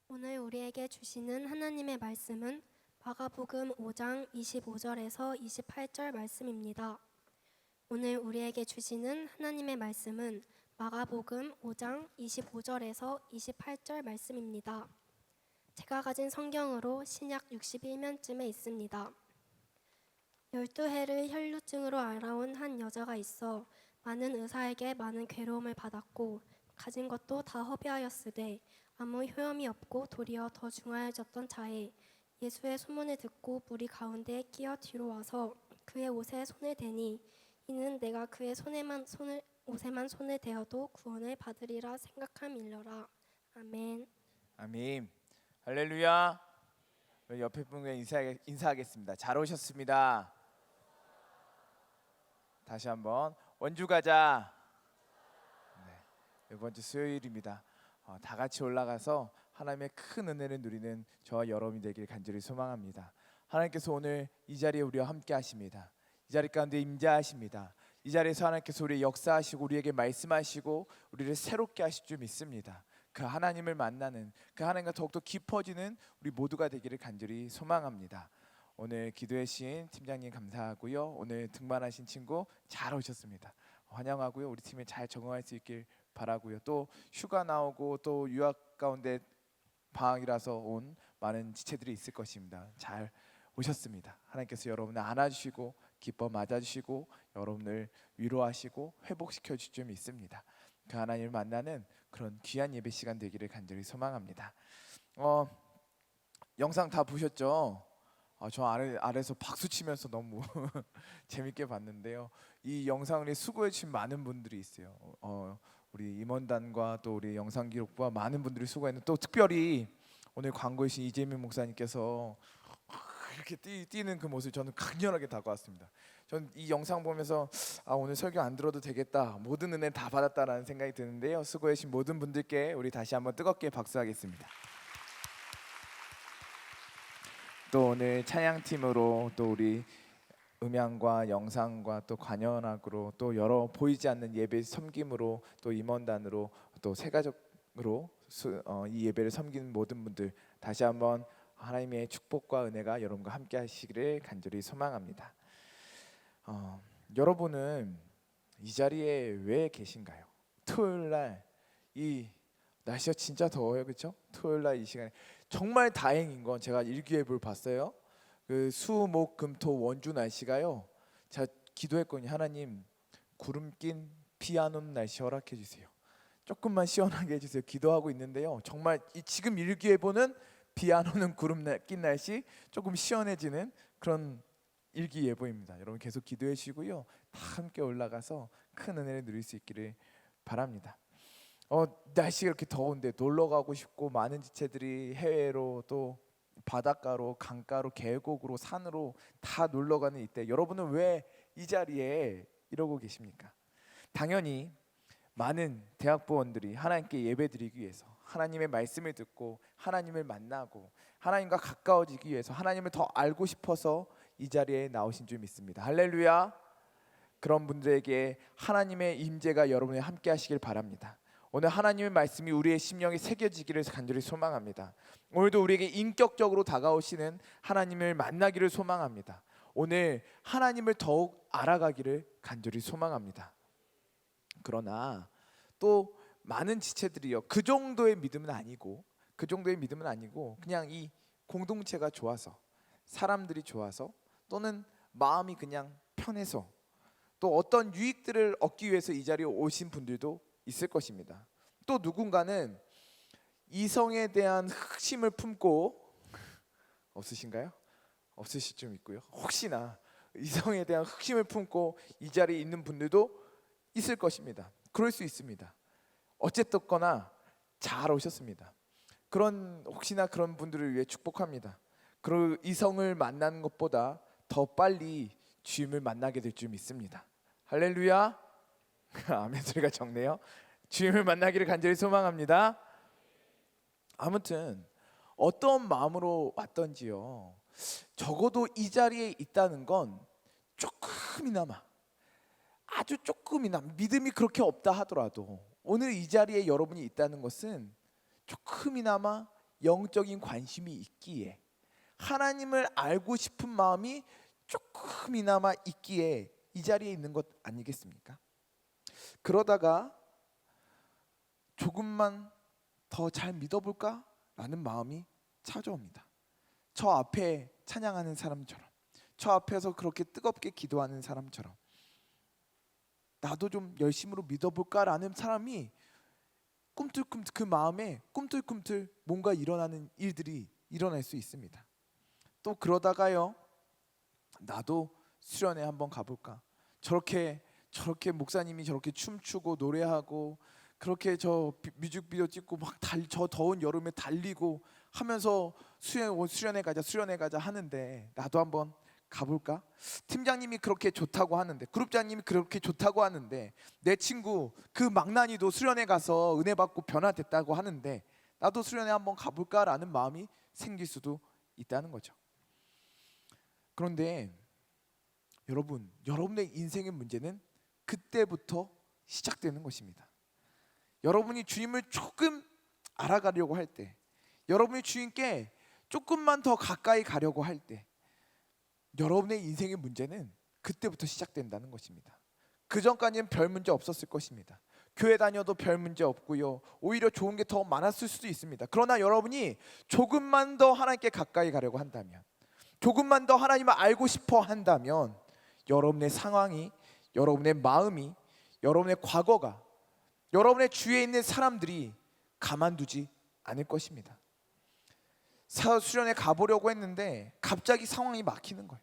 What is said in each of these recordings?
오늘 우리에게 주시는 하나님의 말씀은 마가복음 5장 25절에서 28절 말씀입니다. 오늘 우리에게 주시는 하나님의 말씀은 마가복음 5장 25절에서 28절 말씀입니다. 제가 가진 성경으로 신약 61면쯤에 있습니다. 12해를 혈루증으로 앓아온 한 여자가 있어 많은 의사에게 많은 괴로움을 받았고 가진 것도 다 허비하였으되 아무 효험이 없고 도리어 더 중하여졌던 차에 예수의 소문을 듣고 무리 가운데에 끼어 뒤로 와서 그의 옷에 손을 대니 이는 내가 그의 옷에만 손을 대어도 구원을 받으리라 생각함일러라. 아멘. 아멘. 할렐루야. 우리 옆에 분과 인사하겠습니다. 잘 오셨습니다. 다시 한번 원주 가자. 네, 이번 주 수요일입니다. 다 같이 올라가서 하나님의 큰 은혜를 누리는 저와 여러분이 되길 간절히 소망합니다. 하나님께서 오늘 이 자리에 우리와 함께 하십니다. 이 자리 가운데 임재하십니다. 이 자리에서 하나님께서 우리 역사하시고 우리에게 말씀하시고 우리를 새롭게 하실 줄 믿습니다. 그 하나님을 만나는, 그 하나님과 더욱더 깊어지는 우리 모두가 되기를 간절히 소망합니다. 오늘 기도해 주신 팀장님 감사하고요. 오늘 등반하신 친구 잘 오셨습니다. 환영하고요. 우리 팀에 잘 적응할 수 있길 바라고요. 또 휴가 나오고 또 유학 가운데 방학이라서 온 많은 지체들이 있을 것입니다. 잘 오셨습니다. 하나님께서 여러분을 안아주시고 기뻐 맞아주시고 여러분을 위로하시고 회복시켜 주실 줄 믿습니다. 그 하나님을 만나는 그런 귀한 예배 시간 되기를 간절히 소망합니다. 영상 다 보셨죠? 저 아래서 박수 치면서 너무 재밌게 봤는데요. 이 영상을 수고해 주신 많은 분들이 있어요. 우리 임원단과 또 우리 영상기록부와 많은 분들이 수고했는데 또 특별히 오늘 광고이신 이재민 목사님께서 이렇게 뛰는 그 모습 저는 강렬하게 다가왔습니다. 전 이 영상 보면서 오늘 설교 안 들어도 되겠다, 모든 은혜 다 받았다라는 생각이 드는데요. 수고해 주신 모든 분들께 우리 다시 한번 뜨겁게 박수하겠습니다. 또 오늘 찬양팀으로 또 우리 음향과 영상과 또 관현악으로 또 여러 보이지 않는 예배 섬김으로 또 임원단으로 또 세가족으로 이 예배를 섬기는 모든 분들 다시 한번 하나님의 축복과 은혜가 여러분과 함께 하시기를 간절히 소망합니다. 여러분은 이 자리에 왜 계신가요? 토요일날 이 날씨가 진짜 더워요, 그렇죠? 토요일날 이 시간에 정말 다행인 건 제가 일기예보를 봤어요. 그 수, 목, 금, 토 원주 날씨가요. 제가 기도했거든요. 하나님 구름 낀 비 안 오는 날씨 허락해 주세요. 조금만 시원하게 해주세요. 기도하고 있는데요. 정말 지금 일기예보는 비 안 오는 구름 낀 날씨, 조금 시원해지는 그런 일기예보입니다. 여러분 계속 기도해 주시고요. 다 함께 올라가서 큰 은혜를 누릴 수 있기를 바랍니다. 날씨가 이렇게 더운데 놀러 가고 싶고 많은 지체들이 해외로 또 바닷가로 강가로 계곡으로 산으로 다 놀러 가는 이때 여러분은 왜 이 자리에 이러고 계십니까? 당연히 많은 대학부원들이 하나님께 예배드리기 위해서 하나님의 말씀을 듣고 하나님을 만나고 하나님과 가까워지기 위해서 하나님을 더 알고 싶어서 이 자리에 나오신 줄 믿습니다. 할렐루야. 그런 분들에게 하나님의 임재가 여러분이 함께 하시길 바랍니다. 오늘 하나님의 말씀이 우리의 심령에 새겨지기를 간절히 소망합니다. 오늘도 우리에게 인격적으로 다가오시는 하나님을 만나기를 소망합니다. 오늘 하나님을 더욱 알아가기를 간절히 소망합니다. 그러나 또 많은 지체들이요, 그 정도의 믿음은 아니고 그냥 이 공동체가 좋아서, 사람들이 좋아서, 또는 마음이 그냥 편해서, 또 어떤 유익들을 얻기 위해서 이 자리에 오신 분들도 있을 것입니다. 또 누군가는 이성에 대한 흑심을 품고, 없으신가요? 없으실 좀 있고요. 혹시나 이성에 대한 흑심을 품고 이 자리에 있는 분들도 있을 것입니다. 그럴 수 있습니다. 어쨌거나 잘 오셨습니다. 혹시나 그런 분들을 위해 축복합니다. 그리고 이성을 만나는 것보다 더 빨리 주님을 만나게 될 줄 믿습니다. 할렐루야. 아멘 소리가 적네요. 주님을 만나기를 간절히 소망합니다. 아무튼 어떤 마음으로 왔던지요, 적어도 이 자리에 있다는 건 조금이나마, 아주 조금이나마 믿음이 그렇게 없다 하더라도 오늘 이 자리에 여러분이 있다는 것은 조금이나마 영적인 관심이 있기에, 하나님을 알고 싶은 마음이 조금이나마 있기에 이 자리에 있는 것 아니겠습니까? 그러다가 조금만 더 잘 믿어볼까? 라는 마음이 찾아옵니다. 저 앞에 찬양하는 사람처럼, 저 앞에서 그렇게 뜨겁게 기도하는 사람처럼 나도 좀 열심으로 믿어볼까? 라는 사람이 꿈틀꿈틀, 그 마음에 꿈틀꿈틀 뭔가 일어나는 일들이 일어날 수 있습니다. 또 그러다가요, 나도 수련회 한번 가볼까? 저렇게 목사님이 저렇게 춤추고 노래하고 그렇게 저 뮤직비디오 찍고 막 저 더운 여름에 달리고 하면서 수련회 가자 하는데 나도 한번 가볼까? 팀장님이 그렇게 좋다고 하는데, 그룹장님이 그렇게 좋다고 하는데, 내 친구 그 망나니도 수련회 가서 은혜 받고 변화됐다고 하는데 나도 수련회 한번 가볼까라는 마음이 생길 수도 있다는 거죠. 그런데 여러분, 여러분의 인생의 문제는 그때부터 시작되는 것입니다. 여러분이 주님을 조금 알아가려고 할 때, 여러분이 주님께 조금만 더 가까이 가려고 할 때, 여러분의 인생의 문제는 그때부터 시작된다는 것입니다. 그 전까지는 별 문제 없었을 것입니다. 교회 다녀도 별 문제 없고요, 오히려 좋은 게 더 많았을 수도 있습니다. 그러나 여러분이 조금만 더 하나님께 가까이 가려고 한다면, 조금만 더 하나님을 알고 싶어 한다면, 여러분의 상황이, 여러분의 마음이, 여러분의 과거가, 여러분의 주위에 있는 사람들이 가만두지 않을 것입니다. 수련회 가보려고 했는데 갑자기 상황이 막히는 거예요.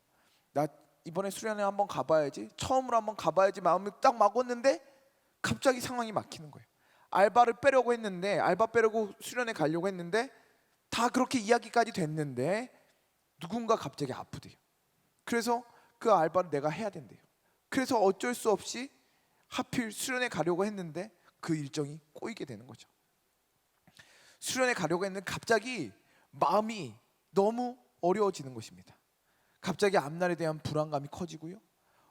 나 이번에 수련회 한번 가봐야지, 처음으로 한번 가봐야지 마음이 딱 먹었는데 갑자기 상황이 막히는 거예요. 알바를 빼려고 했는데, 알바 빼려고 수련회 가려고 했는데 다 그렇게 이야기까지 됐는데 누군가 갑자기 아프대요. 그래서 그 알바를 내가 해야 된대요. 그래서 어쩔 수 없이 하필 수련회 가려고 했는데 그 일정이 꼬이게 되는 거죠. 수련회 가려고 했는데 갑자기 마음이 너무 어려워지는 것입니다. 갑자기 앞날에 대한 불안감이 커지고요,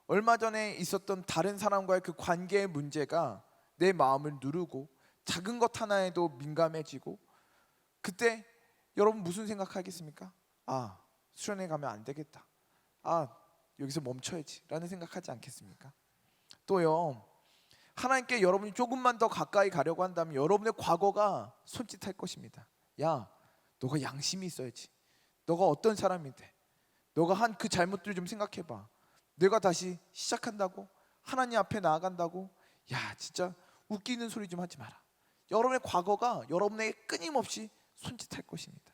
얼마 전에 있었던 다른 사람과의 그 관계의 문제가 내 마음을 누르고 작은 것 하나에도 민감해지고, 그때 여러분 무슨 생각하겠습니까? 아, 수련회 가면 안 되겠다, 아, 여기서 멈춰야지 라는 생각하지 않겠습니까? 또요, 하나님께 여러분이 조금만 더 가까이 가려고 한다면 여러분의 과거가 손짓할 것입니다. 야, 너가 양심이 있어야지, 너가 어떤 사람인데, 너가 한 그 잘못들을 좀 생각해봐, 내가 다시 시작한다고, 하나님 앞에 나아간다고, 야 진짜 웃기는 소리 좀 하지 마라. 여러분의 과거가 여러분에게 끊임없이 손짓할 것입니다.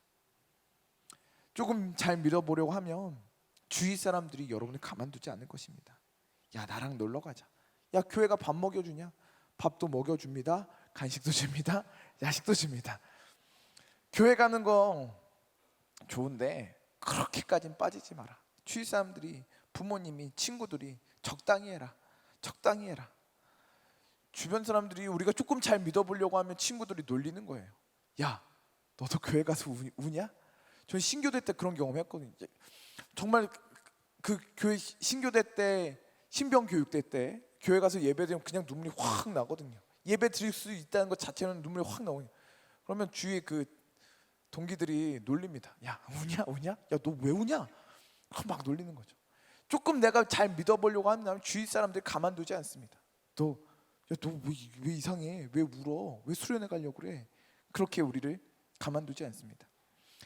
조금 잘 믿어보려고 하면 주위 사람들이 여러분을 가만두지 않을 것입니다. 야, 나랑 놀러 가자, 야, 교회가 밥 먹여주냐? 밥도 먹여줍니다. 간식도 줍니다. 야식도 줍니다. 교회 가는 거 좋은데 그렇게까지는 빠지지 마라. 주위 사람들이, 부모님이, 친구들이 적당히 해라, 적당히 해라. 주변 사람들이 우리가 조금 잘 믿어보려고 하면 친구들이 놀리는 거예요. 야, 너도 교회 가서 우냐? 전 신교대 때 그런 경험했거든요. 정말 그 교회 신교대 때, 신병교육대 때 교회 가서 예배드리면 그냥 눈물이 확 나거든요. 예배 드릴 수 있다는 것 자체는 눈물이 확 나거든요. 그러면 주위에 그 동기들이 놀립니다. 야, 우냐? 야, 너 왜 우냐? 막 놀리는 거죠. 조금 내가 잘 믿어보려고 하면 주위 사람들이 가만두지 않습니다. 너 왜 이상해? 왜 울어? 왜 수련회 가려고 그래? 그렇게 우리를 가만두지 않습니다.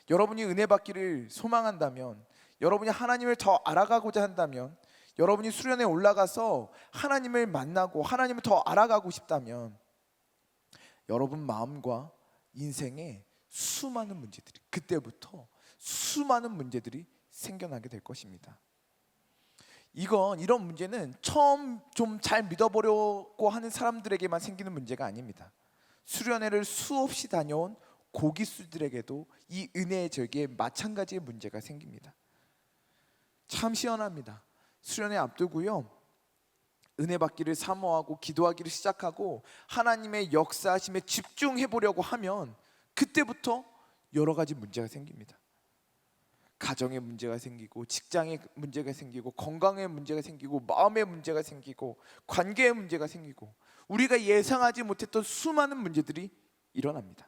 여러분이 은혜 받기를 소망한다면, 여러분이 하나님을 더 알아가고자 한다면, 여러분이 수련회에 올라가서 하나님을 만나고 하나님을 더 알아가고 싶다면, 여러분 마음과 인생에 수많은 문제들이, 그때부터 수많은 문제들이 생겨나게 될 것입니다. 이런 문제는 처음 좀 잘 믿어보려고 하는 사람들에게만 생기는 문제가 아닙니다. 수련회를 수없이 다녀온 고기수들에게도 이 은혜의 절기에 마찬가지의 문제가 생깁니다. 참 시원합니다. 수련회 앞두고요, 은혜 받기를 사모하고 기도하기를 시작하고 하나님의 역사하심에 집중해 보려고 하면 그때부터 여러 가지 문제가 생깁니다. 가정의 문제가 생기고, 직장의 문제가 생기고, 건강의 문제가 생기고, 마음의 문제가 생기고, 관계의 문제가 생기고, 우리가 예상하지 못했던 수많은 문제들이 일어납니다.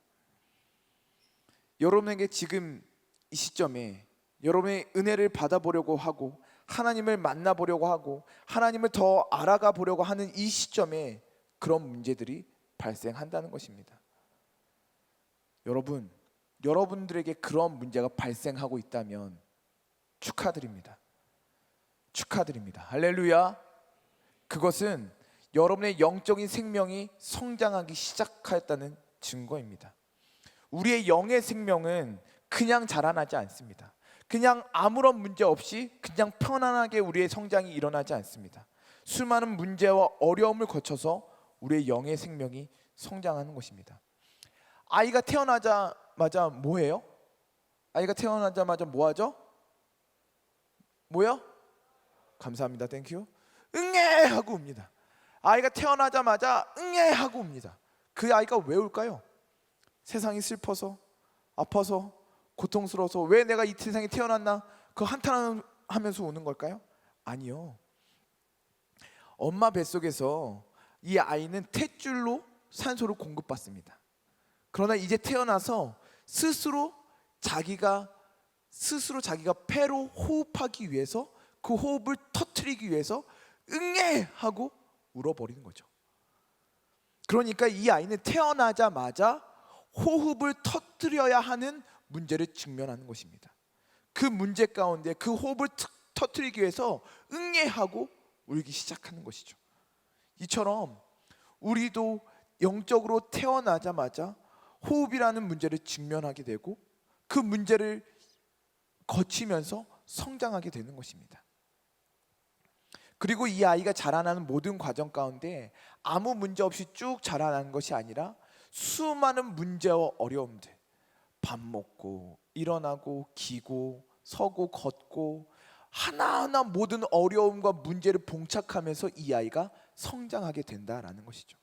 여러분에게 지금 이 시점에 여러분의 은혜를 받아보려고 하고 하나님을 만나보려고 하고 하나님을 더 알아가 보려고 하는 이 시점에 그런 문제들이 발생한다는 것입니다. 여러분들에게 그런 문제가 발생하고 있다면 축하드립니다. 축하드립니다. 할렐루야. 그것은 여러분의 영적인 생명이 성장하기 시작하였다는 증거입니다. 우리의 영의 생명은 그냥 자라나지 않습니다. 그냥 아무런 문제 없이 그냥 편안하게 우리의 성장이 일어나지 않습니다. 수많은 문제와 어려움을 거쳐서 우리의 영의 생명이 성장하는 것입니다. 아이가 태어나자마자 뭐예요? 아이가 태어나자마자 뭐하죠? 뭐요? 감사합니다. 땡큐. 응애 하고 웁니다. 아이가 태어나자마자 응애 하고 웁니다. 그 아이가 왜 울까요? 세상이 슬퍼서, 아파서, 고통스러워서 왜 내가 이 세상에 태어났나? 그 한탄하면서 우는 걸까요? 아니요. 엄마 뱃속에서 이 아이는 탯줄로 산소를 공급받습니다. 그러나 이제 태어나서 스스로 자기가 폐로 호흡하기 위해서 그 호흡을 터뜨리기 위해서 응애 하고 울어버리는 거죠. 그러니까 이 아이는 태어나자마자 호흡을 터뜨려야 하는 문제를 직면하는 것입니다. 그 문제 가운데 그 호흡을 터뜨리기 위해서 응애 하고 울기 시작하는 것이죠. 이처럼 우리도 영적으로 태어나자마자 호흡이라는 문제를 직면하게 되고 그 문제를 거치면서 성장하게 되는 것입니다. 그리고 이 아이가 자라나는 모든 과정 가운데 아무 문제 없이 쭉 자라나는 것이 아니라 수많은 문제와 어려움들, 밥 먹고 일어나고 기고 서고 걷고 하나하나 모든 어려움과 문제를 봉착하면서 이 아이가 성장하게 된다라는 것이죠.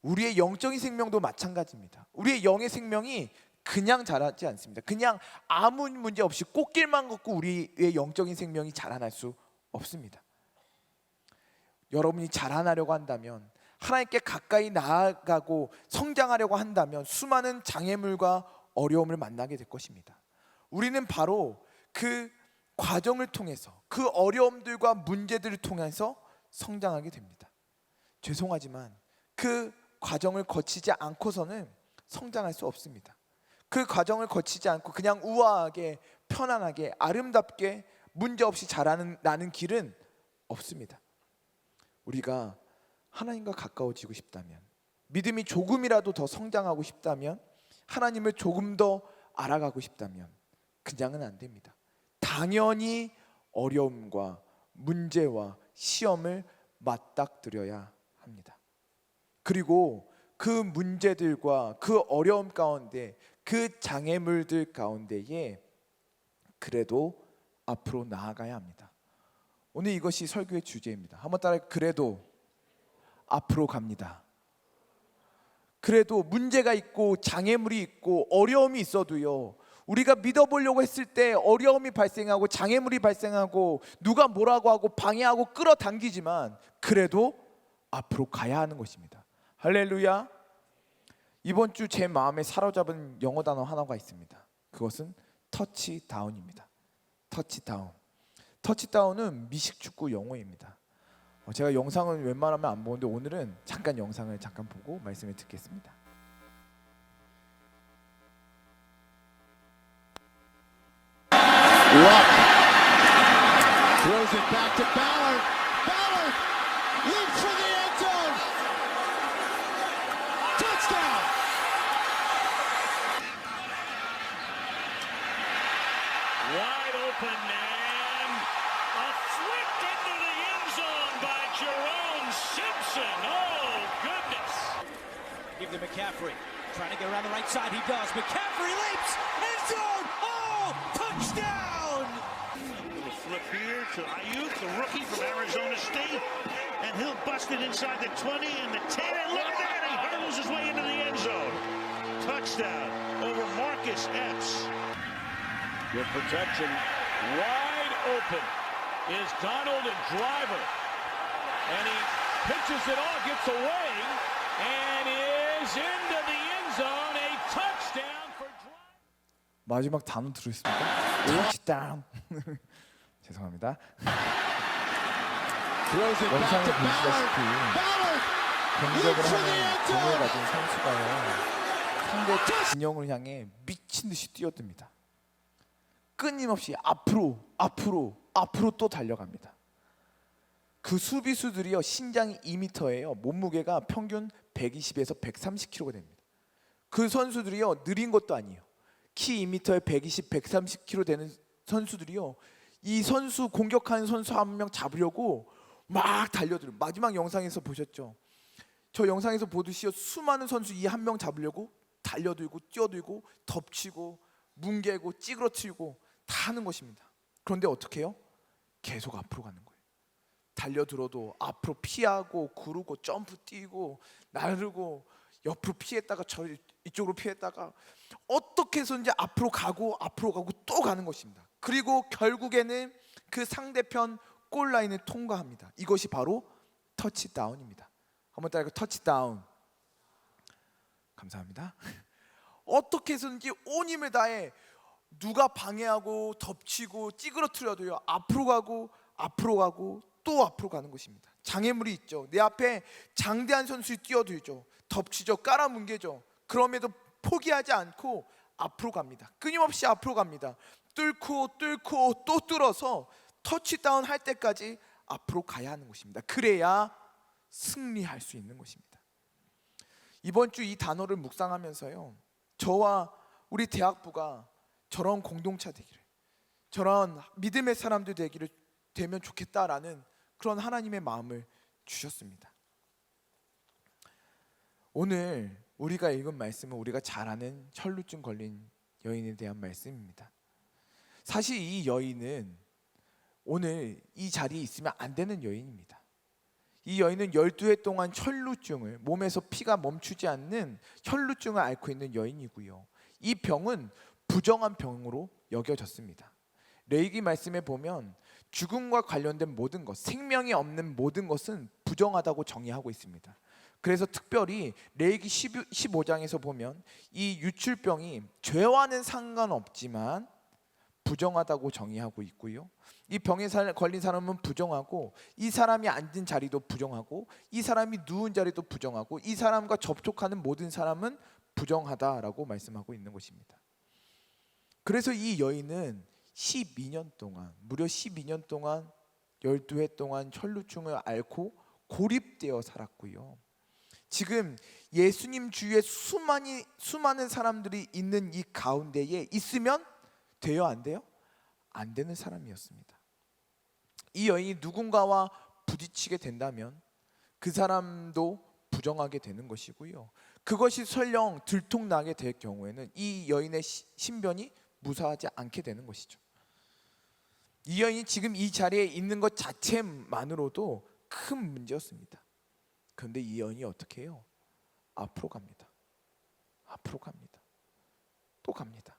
우리의 영적인 생명도 마찬가지입니다. 우리의 영의 생명이 그냥 자라지 않습니다. 그냥 아무 문제 없이 꽃길만 걷고 우리의 영적인 생명이 자라날 수 없습니다. 여러분이 자라나려고 한다면, 하나님께 가까이 나아가고 성장하려고 한다면 수많은 장애물과 어려움을 만나게 될 것입니다. 우리는 바로 그 과정을 통해서, 그 어려움들과 문제들을 통해서 성장하게 됩니다. 죄송하지만 그 과정을 거치지 않고서는 성장할 수 없습니다. 그 과정을 거치지 않고 그냥 우아하게 편안하게 아름답게 문제없이 자라나는 길은 없습니다. 우리가 하나님과 가까워지고 싶다면, 믿음이 조금이라도 더 성장하고 싶다면, 하나님을 조금 더 알아가고 싶다면 그냥은 안 됩니다. 당연히 어려움과 문제와 시험을 맞닥뜨려야 합니다. 그리고 그 문제들과 그 어려움 가운데, 그 장애물들 가운데에 그래도 앞으로 나아가야 합니다. 오늘 이것이 설교의 주제입니다. 한번 따라해. 그래도 앞으로 갑니다. 그래도 문제가 있고 장애물이 있고 어려움이 있어도요, 우리가 믿어보려고 했을 때 어려움이 발생하고 장애물이 발생하고 누가 뭐라고 하고 방해하고 끌어당기지만 그래도 앞으로 가야 하는 것입니다. 할렐루야. 이번 주 제 마음에 사로잡은 영어 단어 하나가 있습니다. 그것은 터치다운입니다. 터치다운. 터치다운은 미식축구 영어입니다. 제가 영상은 웬만하면 안 보는데 오늘은 잠깐 영상을 보고 말씀을 듣겠습니다. Throws it back to Ballard. Ballard leaps for the end zone. Touchdown. Wide open man. A flick into the end zone by Jerome Simpson. Oh, goodness. Give to McCaffrey. Trying to get around the right side. He does. McCaffrey leaps. End zone. Oh, touchdown. Little flip here to Ayuk, the rookie from Arizona State. And he'll bust it inside the 20 and the 10. And look at that. He hurdles his way into the end zone. Touchdown over Marcus Epps. Good protection. Wide open is Donald and Driver. And he pitches it off, gets away, and is into the end zone. A touchdown for Driver. 마지막 단어 들으셨습니까? touchdown. 죄송합니다. 영상에 보시다시피 공격을 하는 공을 가진 선수가요, 상대 진영을 향해 미친 듯이 뛰어듭니다. 끊임없이 앞으로 또 달려갑니다. 그 수비수들이요, 신장이 2m예요. 몸무게가 평균 120에서 130kg가 됩니다. 그 선수들이요, 느린 것도 아니에요. 키 2m에 120, 130kg 되는 선수들이요, 이 선수, 공격하는 선수 한 명 잡으려고 막 달려들어요. 마지막 영상에서 보셨죠? 저 영상에서 보듯이요, 수많은 선수 이 한 명 잡으려고 달려들고 뛰어들고 덮치고 뭉개고 찌그러뜨리고 다 하는 것입니다. 그런데 어떻게 해요? 계속 앞으로 가는 거예요. 달려들어도 앞으로 피하고 구르고 점프 뛰고 나르고 옆으로 피했다가 이쪽으로 피했다가 어떻게 해서든지 앞으로 가고 또 가는 것입니다. 그리고 결국에는 그 상대편 골라인을 통과합니다. 이것이 바로 터치다운입니다. 한번 따라해요. 터치다운. 감사합니다. 어떻게 해서든지 온 힘을 다해 누가 방해하고 덮치고 찌그러뜨려도요, 앞으로 가고 또 앞으로 가는 것입니다. 장애물이 있죠. 내 앞에 장대한 선수를 뛰어들죠. 덮치죠. 깔아뭉개죠. 그럼에도 포기하지 않고 앞으로 갑니다. 끊임없이 앞으로 갑니다. 뚫고 또 뚫어서 터치다운 할 때까지 앞으로 가야 하는 것입니다. 그래야 승리할 수 있는 것입니다. 이번 주 이 단어를 묵상하면서요, 저와 우리 대학부가 저런 공동체 되기를, 저런 믿음의 사람들 되면 좋겠다라는 그런 하나님의 마음을 주셨습니다. 오늘 우리가 읽은 말씀은 우리가 잘 아는 혈루증 걸린 여인에 대한 말씀입니다. 사실 이 여인은 오늘 이 자리에 있으면 안 되는 여인입니다. 이 여인은 12해 동안 혈루증을, 몸에서 피가 멈추지 않는 혈루증을 앓고 있는 여인이고요, 이 병은 부정한 병으로 여겨졌습니다. 레위기 말씀에 보면 죽음과 관련된 모든 것, 생명이 없는 모든 것은 부정하다고 정의하고 있습니다. 그래서 특별히 레위기 15장에서 보면 이 유출병이 죄와는 상관없지만 부정하다고 정의하고 있고요, 이 병에 걸린 사람은 부정하고, 이 사람이 앉은 자리도 부정하고, 이 사람이 누운 자리도 부정하고, 이 사람과 접촉하는 모든 사람은 부정하다라고 말씀하고 있는 것입니다. 그래서 이 여인은 12년 동안, 무려 12년 동안 12해 동안 혈루증을 앓고 고립되어 살았고요, 지금 예수님 주위에 수많은 사람들이 있는 이 가운데에 있으면 돼요, 안 돼요? 안 되는 사람이었습니다. 이 여인이 누군가와 부딪히게 된다면 그 사람도 부정하게 되는 것이고요, 그것이 설령 들통나게 될 경우에는 이 여인의 신변이 무사하지 않게 되는 것이죠. 이 여인이 지금 이 자리에 있는 것 자체만으로도 큰 문제였습니다. 그런데 이 여인이 어떻게 해요? 앞으로 갑니다. 또 갑니다.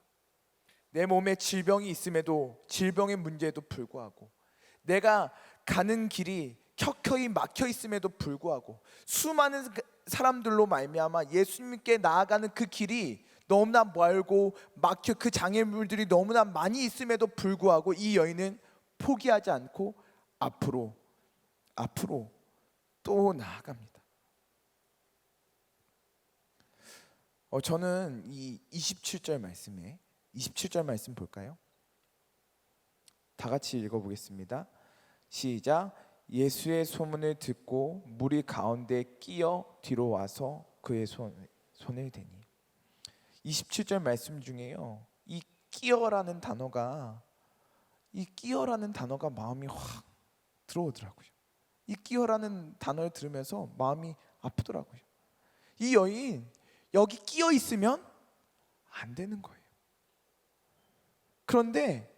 내 몸에 질병이 있음에도, 질병의 문제에도 불구하고, 내가 가는 길이 켜켜이 막혀 있음에도 불구하고, 수많은 사람들로 말미암아 예수님께 나아가는 그 길이 너무나 멀고 막혀, 그 장애물들이 너무나 많이 있음에도 불구하고 이 여인은 포기하지 않고 앞으로 또 나아갑니다. 저는 이 27절 말씀 볼까요? 다 같이 읽어보겠습니다. 시작. 예수의 소문을 듣고 무리 가운데 끼어 뒤로 와서 그의 손을 대니. 27절 말씀 중에요, 이 끼어라는 단어가 마음이 확 들어오더라고요. 이 끼어라는 단어를 들으면서 마음이 아프더라고요. 이 여인 여기 끼어 있으면 안 되는 거예요. 그런데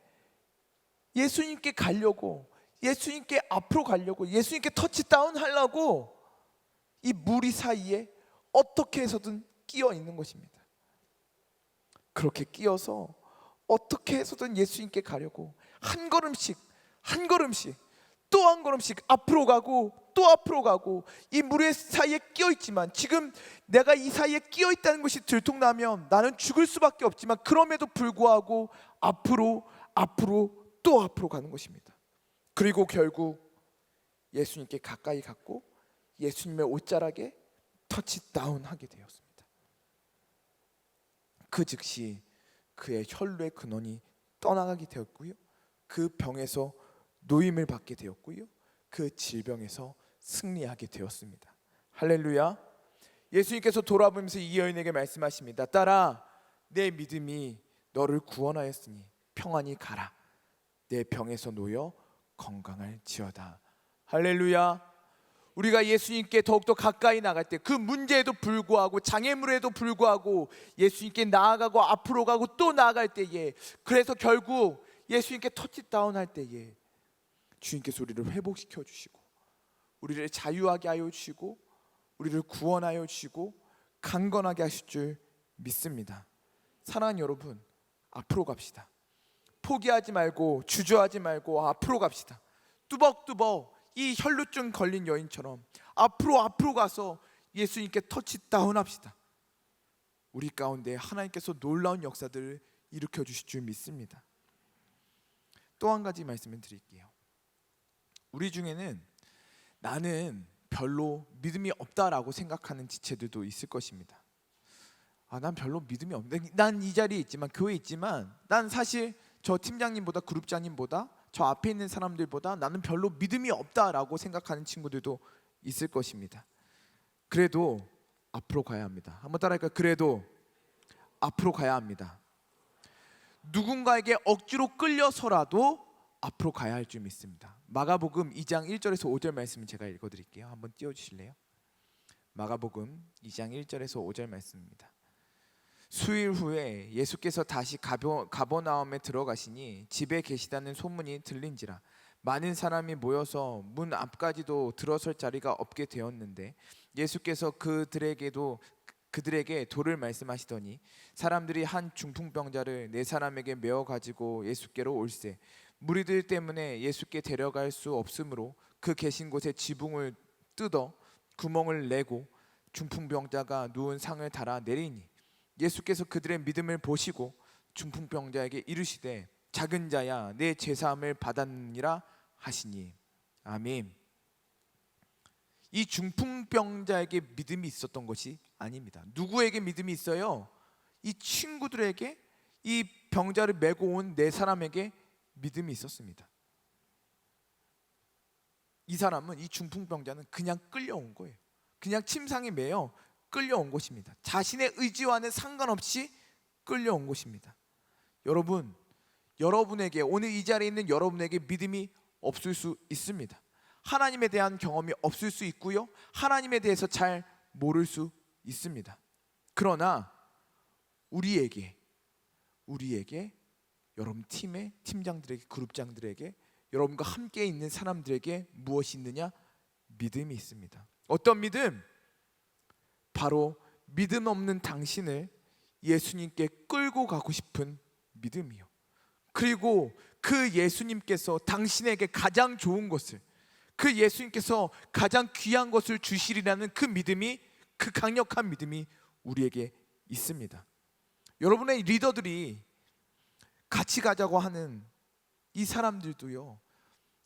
예수님께 가려고, 예수님께 앞으로 가려고, 예수님께 터치다운 하려고 이 무리 사이에 어떻게 해서든 끼어 있는 것입니다. 그렇게 끼어서 어떻게 해서든 예수님께 가려고 한 걸음씩 또 한 걸음씩 앞으로 가고 또 앞으로 가고 이 무리 사이에 끼어 있지만 지금 내가 이 사이에 끼어 있다는 것이 들통나면 나는 죽을 수밖에 없지만 그럼에도 불구하고 앞으로 또 앞으로 가는 것입니다. 그리고 결국 예수님께 가까이 갔고 예수님의 옷자락에 터치다운하게 되었습니다. 그 즉시 그의 혈루의 근원이 떠나가게 되었고요, 그 병에서 노임을 받게 되었고요, 그 질병에서 승리하게 되었습니다. 할렐루야. 예수님께서 돌아보면서 이 여인에게 말씀하십니다. 딸아, 내 믿음이 너를 구원하였으니 평안히 가라. 내 병에서 놓여 건강할지어다. 할렐루야. 우리가 예수님께 더욱더 가까이 나갈 때 그 문제에도 불구하고 장애물에도 불구하고 예수님께 나아가고 앞으로 가고 또 나아갈 때에, 그래서 결국 예수님께 터치다운 할 때에 주님께서 우리를 회복시켜 주시고 우리를 자유하게 하여 주시고 우리를 구원하여 주시고 강건하게 하실 줄 믿습니다. 사랑하는 여러분, 앞으로 갑시다. 포기하지 말고 주저하지 말고 앞으로 갑시다. 뚜벅뚜벅 이 혈루증 걸린 여인처럼 앞으로 가서 예수님께 터치다운 합시다. 우리 가운데 하나님께서 놀라운 역사들을 일으켜 주실 줄 믿습니다. 또 한 가지 말씀을 드릴게요. 우리 중에는 나는 별로 믿음이 없다라고 생각하는 지체들도 있을 것입니다. 난 별로 믿음이 없는데, 난 이 자리에 있지만, 교회에 있지만, 난 사실 저 팀장님보다 그룹장님보다 저 앞에 있는 사람들보다 나는 별로 믿음이 없다라고 생각하는 친구들도 있을 것입니다. 그래도 앞으로 가야 합니다. 한번 따라할까요? 그래도 앞으로 가야 합니다. 누군가에게 억지로 끌려서라도 앞으로 가야 할 줄 믿습니다. 마가복음 2장 1절에서 5절 말씀을 제가 읽어드릴게요. 한번 띄워주실래요? 마가복음 2장 1절에서 5절 말씀입니다. 수일 후에 예수께서 다시 가버나움에 들어가시니 집에 계시다는 소문이 들린지라 많은 사람이 모여서 문 앞까지도 들어설 자리가 없게 되었는데 예수께서 그들에게 돌을 말씀하시더니 사람들이 한 중풍병자를 4사람에게 메어 가지고 예수께로 올세 무리들 때문에 예수께 데려갈 수 없으므로 그 계신 곳에 지붕을 뜯어 구멍을 내고 중풍병자가 누운 상을 달아 내리니 예수께서 그들의 믿음을 보시고 중풍병자에게 이르시되 작은 자야 내 죄사함을 받았느니라 하시니. 아멘. 이 중풍병자에게 믿음이 있었던 것이 아닙니다. 누구에게 믿음이 있어요? 이 친구들에게, 이 병자를 메고 온 4사람에게 믿음이 있었습니다. 이 사람은, 이 중풍병자는 그냥 끌려온 거예요. 그냥 침상에 매여 끌려온 것입니다. 자신의 의지와는 상관없이 끌려온 것입니다. 여러분, 여러분에게, 오늘 이 자리에 있는 여러분에게 믿음이 없을 수 있습니다. 하나님에 대한 경험이 없을 수 있고요, 하나님에 대해서 잘 모를 수 있습니다. 그러나 우리에게 여러분 팀의 팀장들에게, 그룹장들에게, 여러분과 함께 있는 사람들에게 무엇이 있느냐? 믿음이 있습니다. 어떤 믿음? 바로 믿음 없는 당신을 예수님께 끌고 가고 싶은 믿음이요. 그리고 그 예수님께서 당신에게 가장 좋은 것을, 그 예수님께서 가장 귀한 것을 주시리라는 그 믿음이, 그 강력한 믿음이 우리에게 있습니다. 여러분의 리더들이 같이 가자고 하는 이 사람들도요,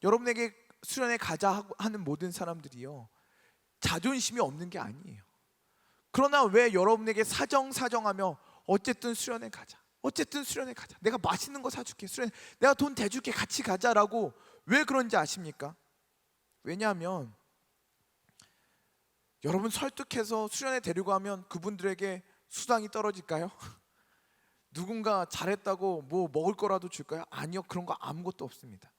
여러분에게 수련회 가자 하는 모든 사람들이요, 자존심이 없는 게 아니에요. 그러나 왜 여러분에게 사정하며 어쨌든 수련회 가자, 내가 맛있는 거 사줄게, 내가 돈 대줄게, 같이 가자라고 왜 그런지 아십니까? 왜냐하면 여러분 설득해서 수련회 데리고 가면 그분들에게 수당이 떨어질까요? 누군가 잘했다고 뭐 먹을 거라도 줄까요? 아니요, 그런 거 아무것도 없습니다.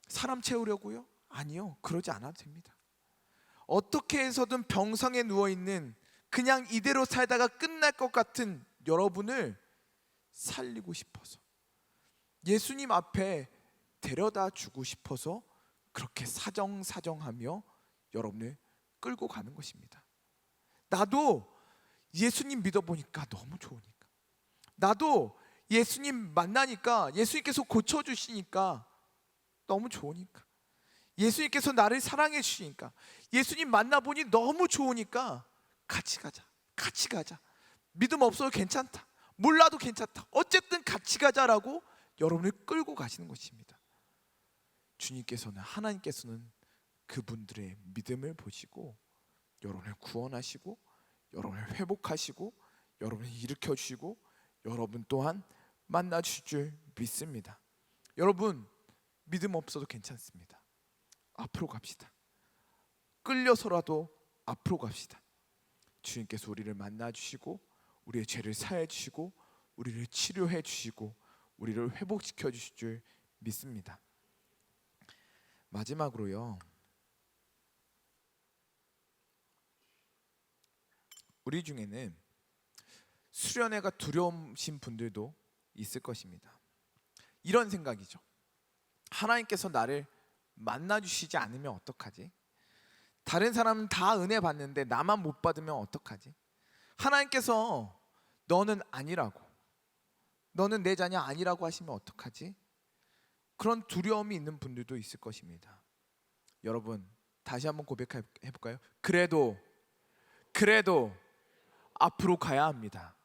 사람 채우려고요? 아니요, 그러지 않아도 됩니다. 어떻게 해서든 병상에 누워있는, 그냥 이대로 살다가 끝날 것 같은 여러분을 살리고 싶어서, 예수님 앞에 데려다 주고 싶어서 그렇게 사정하며 여러분을 끌고 가는 것입니다. 나도 예수님 믿어보니까 너무 좋으니까, 나도 예수님 만나니까, 예수님께서 고쳐주시니까 너무 좋으니까, 예수님께서 나를 사랑해 주시니까, 예수님 만나보니 너무 좋으니까 같이 가자, 같이 가자. 믿음 없어도 괜찮다, 몰라도 괜찮다, 어쨌든 같이 가자라고 여러분을 끌고 가시는 것입니다. 주님께서는, 하나님께서는 그분들의 믿음을 보시고 여러분을 구원하시고 여러분을 회복하시고 여러분을 일으켜 주시고 여러분 또한 만나 주실 줄 믿습니다. 여러분, 믿음 없어도 괜찮습니다. 앞으로 갑시다. 끌려서라도 앞으로 갑시다. 주님께서 우리를 만나 주시고 우리의 죄를 사해 주시고 우리를 치료해 주시고 우리를 회복시켜 주실 줄 믿습니다. 마지막으로요, 우리 중에는 수련회가 두려우신 분들도 있을 것입니다. 이런 생각이죠. 하나님께서 나를 만나 주시지 않으면 어떡하지? 다른 사람은 다 은혜 받는데 나만 못 받으면 어떡하지? 하나님께서 너는 아니라고, 너는 내 자녀 아니라고 하시면 어떡하지? 그런 두려움이 있는 분들도 있을 것입니다. 여러분, 다시 한번 고백해 볼까요? 그래도 앞으로 가야 합니다.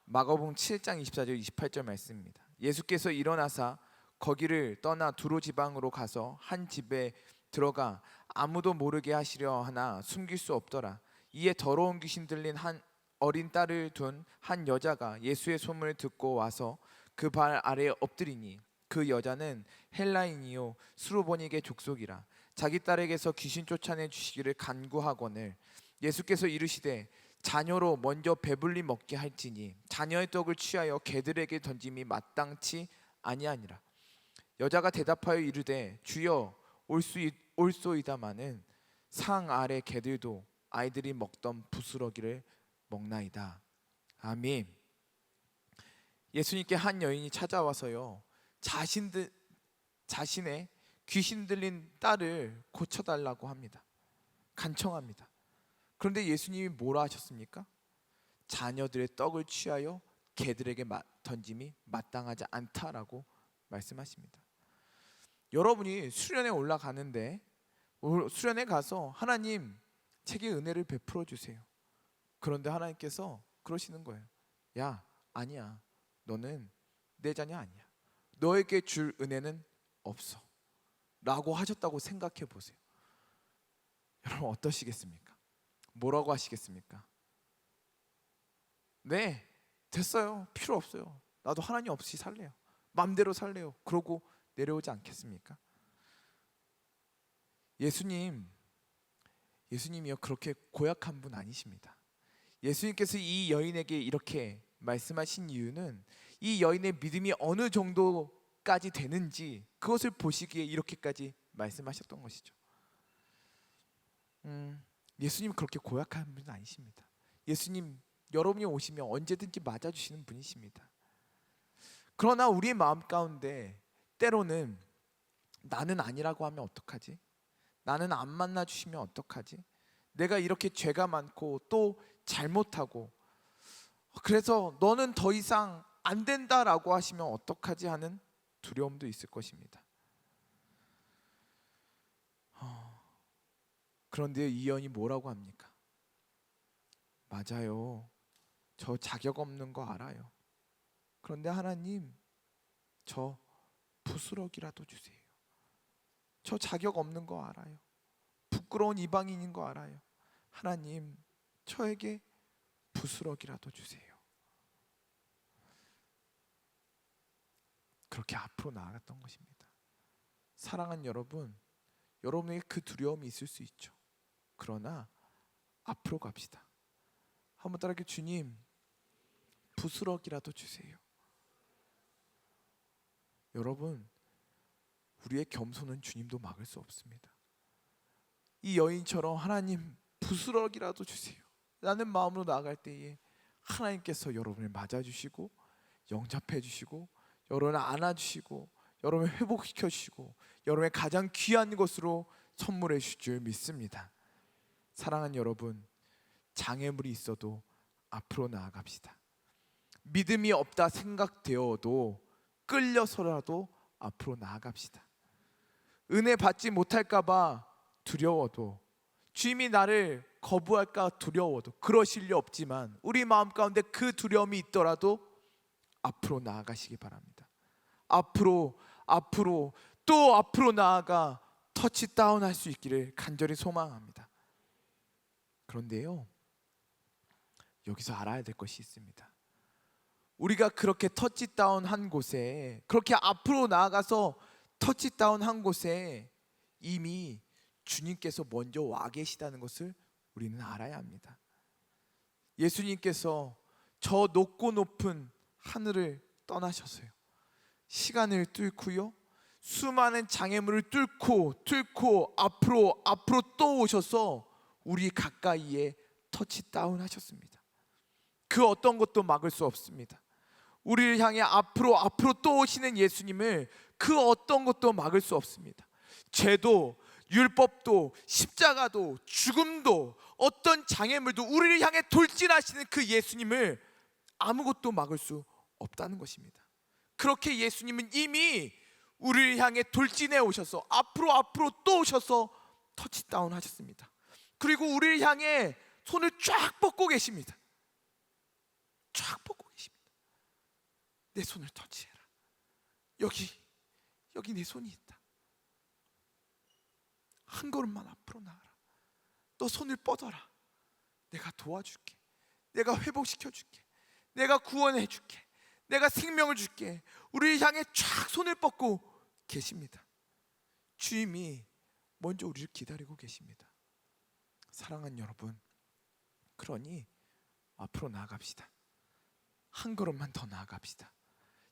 마가복음 7장 24절 28절 말씀입니다. 예수께서 일어나사 거기를 떠나 두로 지방으로 가서 한 집에 들어가 아무도 모르게 하시려 하나 숨길 수 없더라. 이에 더러운 귀신 들린 한 어린 딸을 둔 한 여자가 예수의 소문을 듣고 와서 그 발 아래에 엎드리니, 그 여자는 헬라인이요 수로보니게 족속이라. 자기 딸에게서 귀신 쫓아내 주시기를 간구하거늘 예수께서 이르시되 자녀로 먼저 배불리 먹게 할지니 자녀의 떡을 취하여 개들에게 던짐이 마땅치 아니하니라. 여자가 대답하여 이르되 주여 올소이다마는 상 아래 개들도 아이들이 먹던 부스러기를 먹나이다. 아멘. 예수님께 한 여인이 찾아와서요, 자신의 귀신 들린 딸을 고쳐달라고 합니다. 간청합니다. 그런데 예수님이 뭐라 하셨습니까? 자녀들의 떡을 취하여 개들에게 던짐이 마땅하지 않다라고 말씀하십니다. 여러분이 수련회 올라가는데, 수련회 가서 하나님 제게 은혜를 베풀어 주세요. 그런데 하나님께서 그러시는 거예요. 야, 아니야, 너는 내 자녀 아니야, 너에게 줄 은혜는 없어 라고 하셨다고 생각해 보세요. 여러분 어떠시겠습니까? 뭐라고 하시겠습니까? 네, 됐어요, 필요 없어요, 나도 하나님 없이 살래요, 맘대로 살래요, 그러고 내려오지 않겠습니까? 예수님이요 그렇게 고약한 분 아니십니다. 예수님께서 이 여인에게 이렇게 말씀하신 이유는 이 여인의 믿음이 어느 정도까지 되는지 그것을 보시기에 이렇게까지 말씀하셨던 것이죠. 예수님 그렇게 고약한 분은 아니십니다. 예수님, 여러분이 오시면 언제든지 맞아주시는 분이십니다. 그러나 우리의 마음 가운데 때로는 나는 아니라고 하면 어떡하지? 나는 안 만나주시면 어떡하지? 내가 이렇게 죄가 많고 또 잘못하고, 그래서 너는 더 이상 안 된다라고 하시면 어떡하지 하는 두려움도 있을 것입니다. 그런데 이 여인이 뭐라고 합니까? 맞아요, 저 자격 없는 거 알아요. 그런데 하나님, 저 부스러기라도 주세요. 저 자격 없는 거 알아요. 부끄러운 이방인인 거 알아요. 하나님, 저에게 부스러기라도 주세요. 그렇게 앞으로 나아갔던 것입니다. 사랑하는 여러분, 여러분에게 그 두려움이 있을 수 있죠. 그러나 앞으로 갑시다. 한번 따라하게, 주님, 부스러기라도 주세요. 여러분, 우리의 겸손은 주님도 막을 수 없습니다. 이 여인처럼 하나님 부스러기라도 주세요 라는 마음으로 나아갈 때에 하나님께서 여러분을 맞아주시고 영접해 주시고 여러분을 안아주시고 여러분을 회복시켜 주시고 여러분의 가장 귀한 것으로 선물해 주실 줄 믿습니다. 사랑하는 여러분, 장애물이 있어도 앞으로 나아갑시다. 믿음이 없다 생각되어도 끌려서라도 앞으로 나아갑시다. 은혜 받지 못할까 봐 두려워도, 주님이 나를 거부할까 두려워도 그러실 리 없지만 우리 마음 가운데 그 두려움이 있더라도 앞으로 나아가시기 바랍니다. 앞으로 또 앞으로 나아가 터치다운 할 수 있기를 간절히 소망합니다. 그런데요, 여기서 알아야 될 것이 있습니다. 우리가 그렇게 터치다운 한 곳에, 그렇게 앞으로 나아가서 터치다운 한 곳에 이미 주님께서 먼저 와 계시다는 것을 우리는 알아야 합니다. 예수님께서 저 높고 높은 하늘을 떠나셔서요, 시간을 뚫고요, 수많은 장애물을 뚫고 앞으로 또 오셔서 우리 가까이에 터치다운 하셨습니다. 그 어떤 것도 막을 수 없습니다. 우리를 향해 앞으로 또 오시는 예수님을 그 어떤 것도 막을 수 없습니다. 죄도, 율법도, 십자가도, 죽음도, 어떤 장애물도 우리를 향해 돌진하시는 그 예수님을 아무것도 막을 수 없다는 것입니다. 그렇게 예수님은 이미 우리를 향해 돌진해 오셔서 앞으로 또 오셔서 터치다운 하셨습니다. 그리고 우리를 향해 손을 쫙 뻗고 계십니다. 쫙 뻗고 계십니다. 내 손을 터치해라. 여기 내 손이 있다. 한 걸음만 앞으로 나가라. 너 손을 뻗어라. 내가 도와줄게. 내가 회복시켜줄게. 내가 구원해줄게. 내가 생명을 줄게. 우리를 향해 쫙 손을 뻗고 계십니다. 주님이 먼저 우리를 기다리고 계십니다. 사랑하는 여러분, 그러니 앞으로 나아갑시다. 한 걸음만 더 나아갑시다.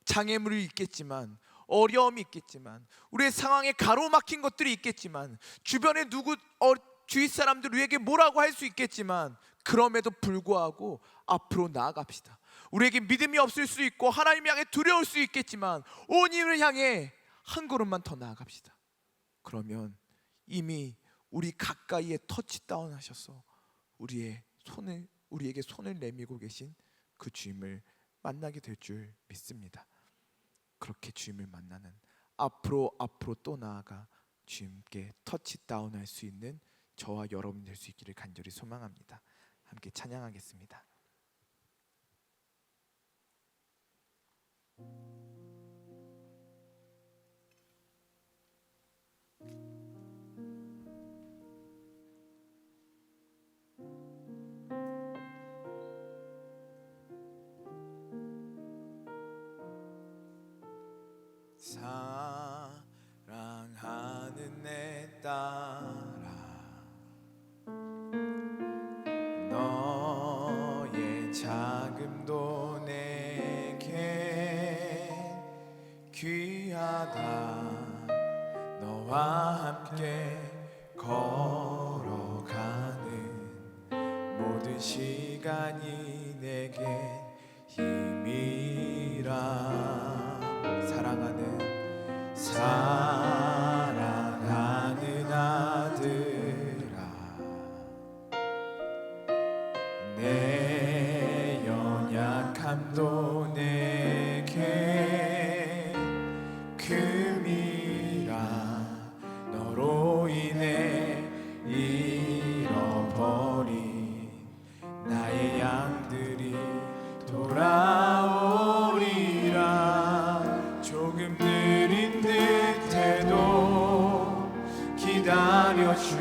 장애물이 있겠지만, 어려움이 있겠지만, 우리의 상황에 가로막힌 것들이 있겠지만, 주변에 주위 사람들 우리에게 뭐라고 할 수 있겠지만, 그럼에도 불구하고 앞으로 나아갑시다. 우리에게 믿음이 없을 수 있고 하나님을 향해 두려울 수 있겠지만 온 힘을 향해 한 걸음만 더 나아갑시다. 그러면 이미 우리 가까이에 터치다운 하셔서 우리에게 손을 내밀고 계신 그 주님을 만나게 될 줄 믿습니다. 그렇게 주님을 만나는, 앞으로 또 나아가 주님께 터치다운 할 수 있는 저와 여러분 될 수 있기를 간절히 소망합니다. 함께 찬양하겠습니다. 사랑하는 내 딸아, 너의 자금도 내게 귀하다. 너와 함께 걸어가는 모든 시간이 내게 힘이라. 사랑하는 아들아, 내 연약함도 내게 금이라. 너로 인해 잃어버린 나의 양들이 돌아오리라. 조금 느린 듯해도 기다려주겠니?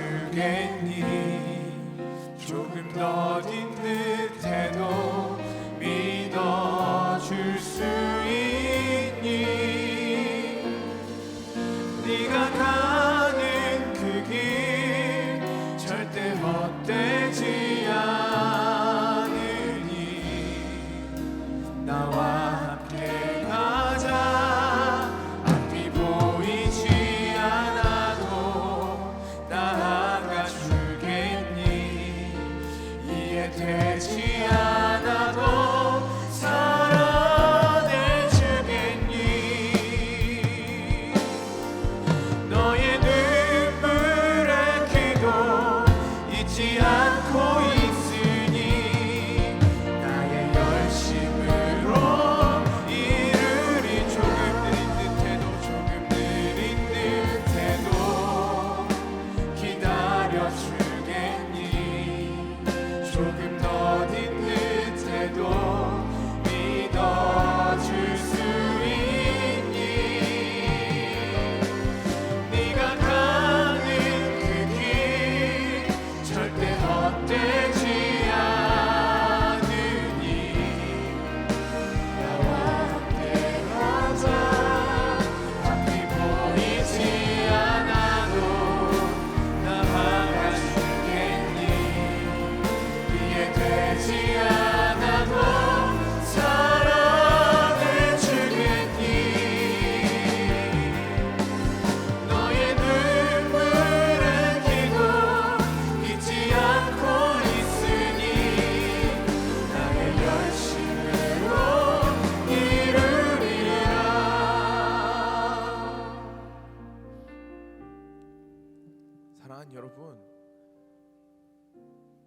조금 더딘 듯해도 믿어줄 수 있니? 네가 가는 그 길 절대 헛되지 않으니 나와 함께 가자. 앞이 보이지 않아도 나아가 주겠니? 이에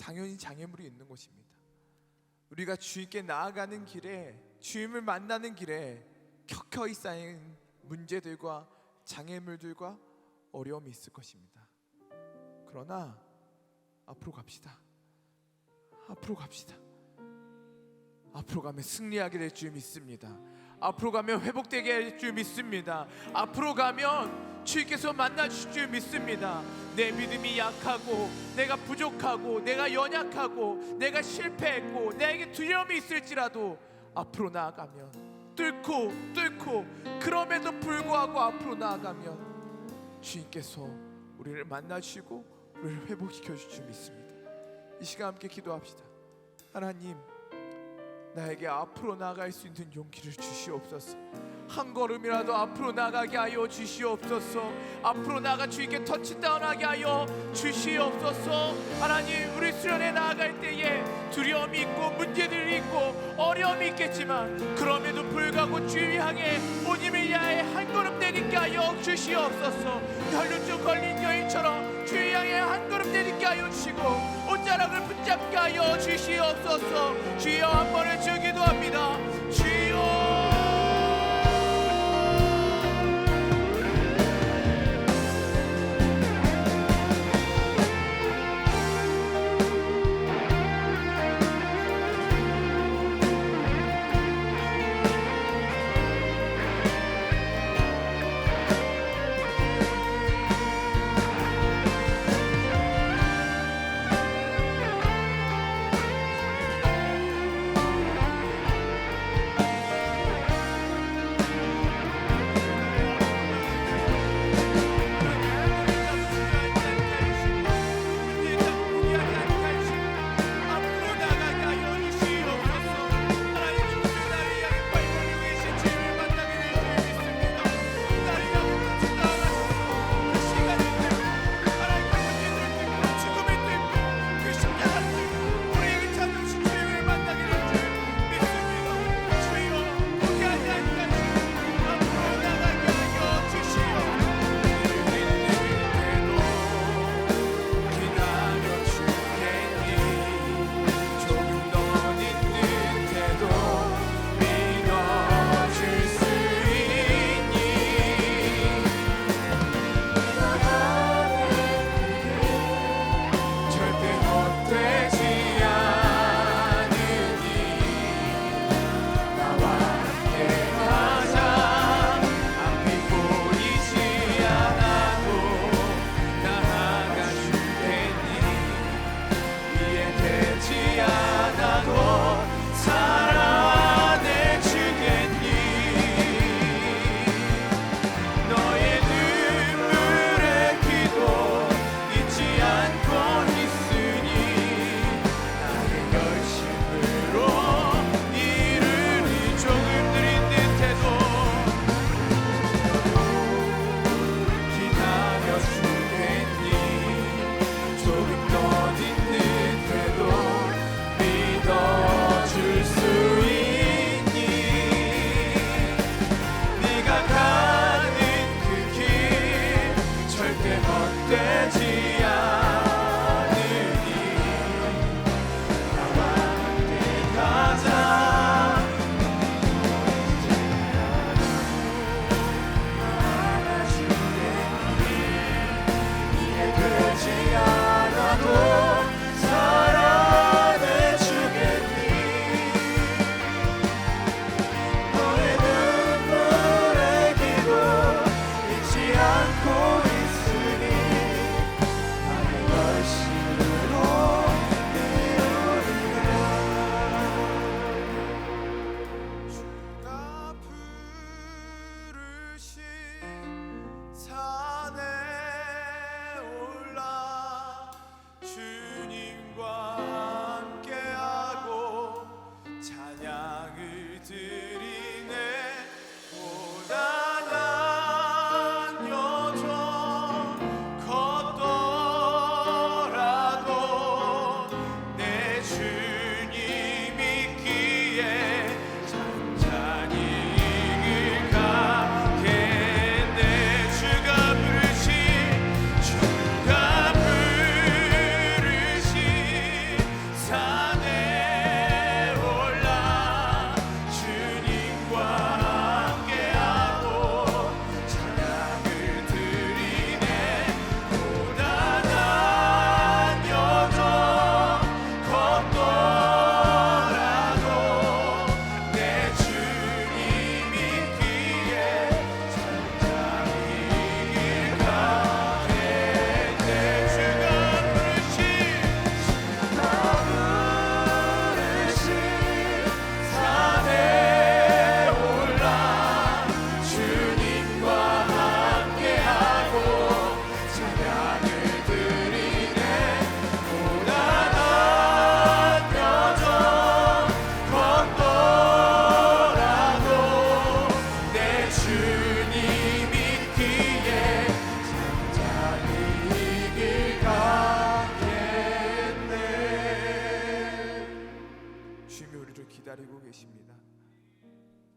당연히 장애물이 있는 것입니다. 우리가 주님께 나아가는 길에, 주님을 만나는 길에 켜켜이 쌓인 문제들과 장애물들과 어려움이 있을 것입니다. 그러나 앞으로 갑시다. 앞으로 갑시다. 앞으로 가면 승리하게 될 줄 믿습니다. 앞으로 가면 회복되게 될 줄 믿습니다. 앞으로 가면 주님께서 만나주실 줄 믿습니다. 내 믿음이 약하고 내가 부족하고 내가 연약하고 내가 실패했고 내게 두려움이 있을지라도 앞으로 나아가면 뚫고 그럼에도 불구하고 앞으로 나아가면 주님께서 우리를 만나주시고 우리를 회복시켜 주실 줄 믿습니다. 이 시간 함께 기도합시다. 하나님, 나에게 앞으로 나아갈 수 있는 용기를 주시옵소서. 한 걸음이라도 앞으로 나가게 하여 주시옵소서. 앞으로 나가 주님께 터치다운하게 하여 주시옵소서. 하나님, 우리 수련회 나아갈 때에 두려움이 있고 문제들이 있고 어려움이 있겠지만 그럼에도 불구하고 주님 향해 온 힘을 다해 한 걸음 내딛게 하여 주시옵소서. 혈루증 걸린 여인처럼 주님 향해 한 걸음 내딛게 하여 주시고 옷자락을 붙잡게 하여 주시옵소서. 주여, 한 번을 주 기도합니다. 주여,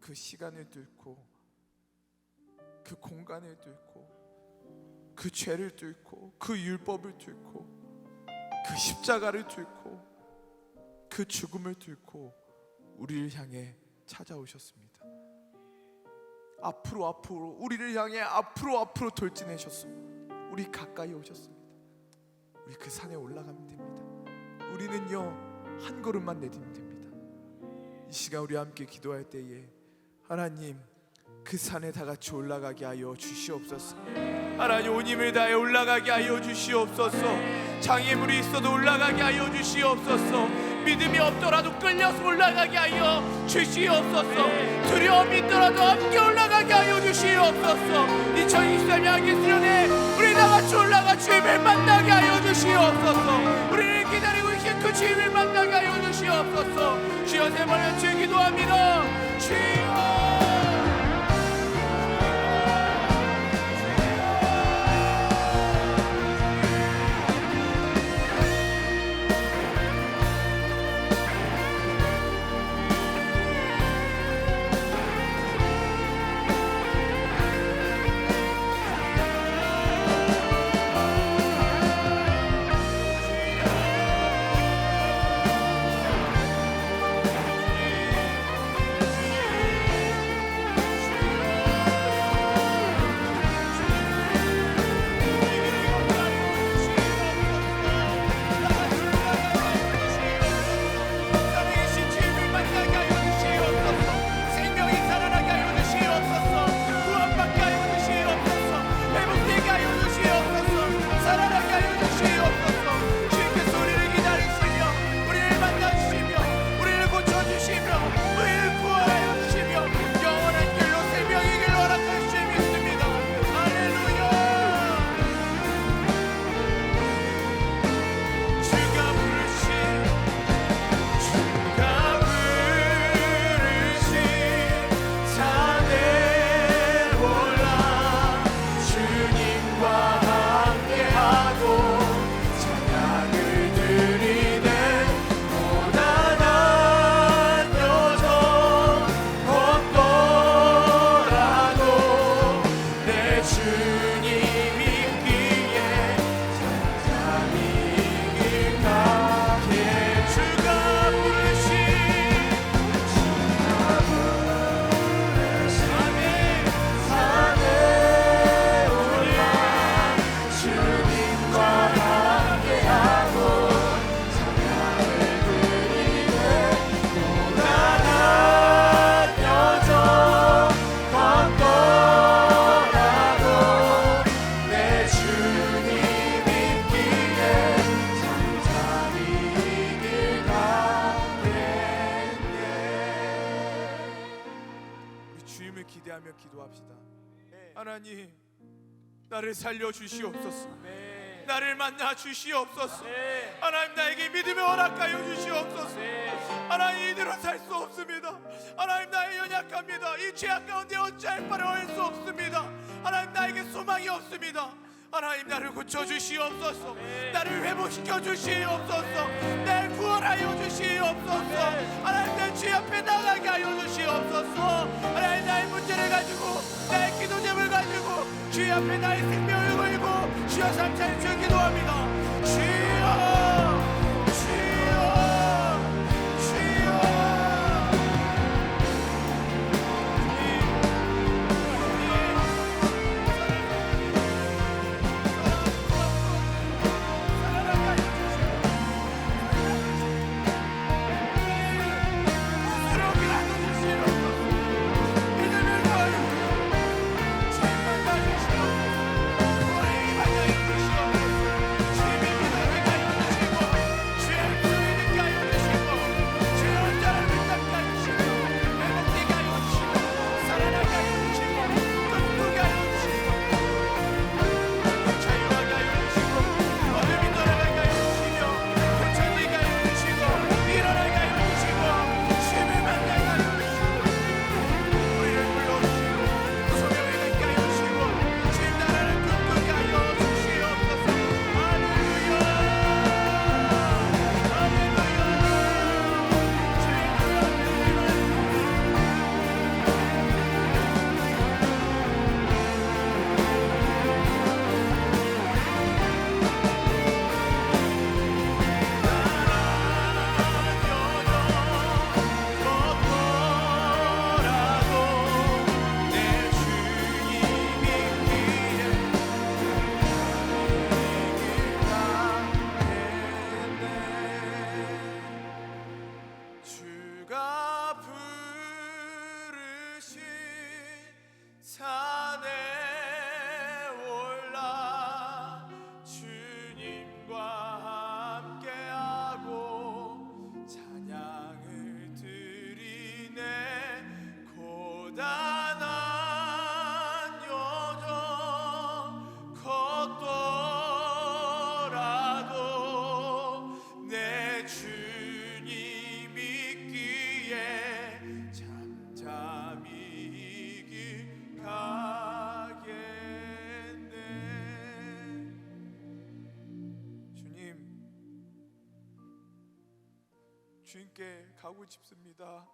그 시간을 뚫고 그 공간을 뚫고 그 죄를 뚫고 그 율법을 뚫고 그 십자가를 뚫고 그 죽음을 뚫고 우리를 향해 찾아오셨습니다. 앞으로 우리를 향해 앞으로 돌진하셨어. 우리 가까이 오셨습니다. 우리 그 산에 올라가면 됩니다. 우리는요 한 걸음만 내디면 됩니다. 이 시간 우리 함께 기도할 때에 하나님 그 산에 다 같이 올라가게 하여 주시옵소서. 하나님 온 힘을 다해 올라가게 하여 주시옵소서. 장애물이 있어도 올라가게 하여 주시옵소서. 믿음이 없더라도 끌려서 올라가게 하여 주시옵소서. 두려움이 있더라도 함께 올라가게 하여 주시옵소서. 2023년 향기 수련회 우리 다 같이 올라가 주님을 만나게 하여 주시옵소서. 우리를 기다리고 계신 그 주님을 만나게 하여 주시옵소서. 주여 세 번을 주여 기도합니다. 주여 기도합시다. 하나님 나를 살려 주시옵소서. 나를 만나 주시옵소서. 하나님 나에게 믿음을 허락하여 주시옵소서. 하나님 이대로 살 수 없습니다. 하나님 나의 연약합니다. 이 죄악 가운데 어찌할 바를 알 수 없습니다. 하나님 나에게 소망이 없습니다. 하나님 나를 고쳐주시옵소서. 나를 회복시켜 주시옵소서. 날 구원하여 주시옵소서. 하나님 내 주 앞에 나가게 하여 주시옵소서. 하나님 나의 문제를 가지고 나의 기도 제목을 가지고 주 앞에 나의 생명을 걸고 주여 삼차례 주여 기도합니다. 주여 주님을 주님께 가고 싶습니다.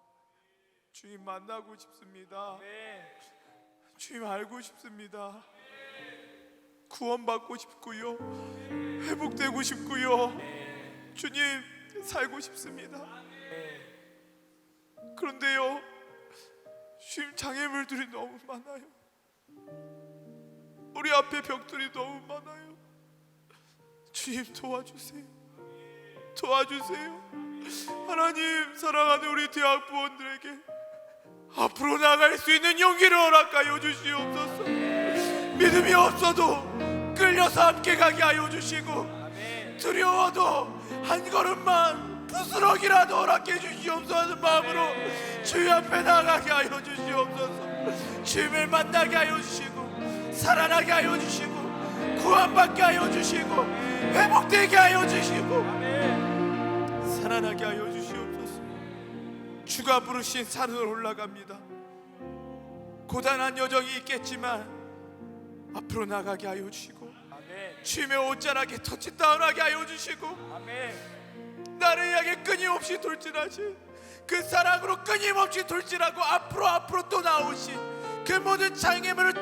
주님 만나고 싶습니다. 주님 알고 싶습니다. 구원받고 싶고요, 회복되고 싶고요, 주님 살고 싶습니다. 그런데요, 주님 장애물들이 너무 많아요. 우리 앞에 벽들이 너무 많아요. 주님 도와주세요. 도와주세요. 하나님, 사랑하는 우리 대학 부원들에게 앞으로 나갈 수 있는 용기를 허락하여 주시옵소서. 믿음이 없어도 끌려서 함께 가게 하여 주시고, 두려워도 한 걸음만 부스럭이라도 허락해 주시옵소서 하는 마음으로 주님 앞에 나가게 하여 주시옵소서. 주님을 만나게 하여 주시고, 살아나게 하여 주시고, 구원받게 하여 주시고, 회복되게 하여 주시고, 살아나게 하여 주시옵소서. 주가 부르신 산을 올라갑니다. 고단한 여정이 있겠지만 앞으로 나가게 하여 주시고, 주님의 옷자락에 터치다운하게 하여 주시고, 나를 향해 끊임없이 돌진하신 그 사랑으로 끊임없이 돌진하고 앞으로 또 나오신 그 모든 장애물을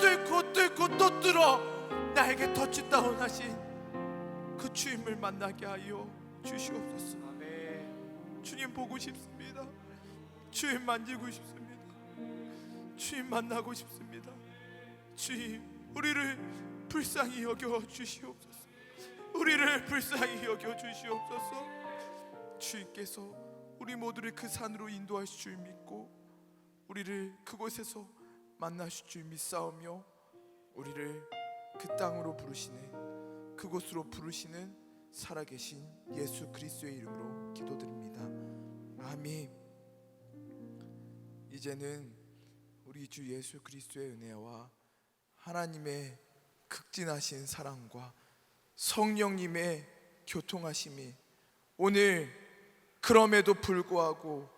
뚫고 또 뚫어 나에게 터치다운하신 그 주님을 만나게 하여 주시옵소서. 주님 보고 싶습니다. 주님 만지고 싶습니다. 주님 만나고 싶습니다. 주님, 우리를 불쌍히 여겨 주시옵소서. 우리를 불쌍히 여겨 주시옵소서. 주님께서 우리 모두를 그 산으로 인도하실 줄 믿고, 우리를 그곳에서 만나실 줄 믿사오며, 우리를 그 땅으로 부르시는, 그곳으로 부르시는 살아계신 예수 그리스도의 이름으로 기도드립니다. 아멘. 이제는 우리 주 예수 그리스도의 은혜와 하나님의 극진하신 사랑과 성령님의 교통하심이 오늘 그럼에도 불구하고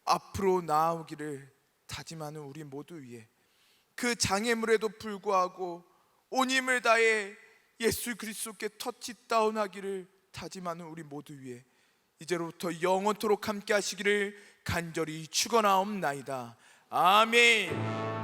앞으로 나아오기를 다짐하는 우리 모두 위에, 그 장애물에도 불구하고 온 힘을 다해 예수 그리스도께 터치다운하기를 다짐하는 우리 모두 위에 이제로부터 영원토록 함께 하시기를 간절히 축원하옵나이다. 아멘.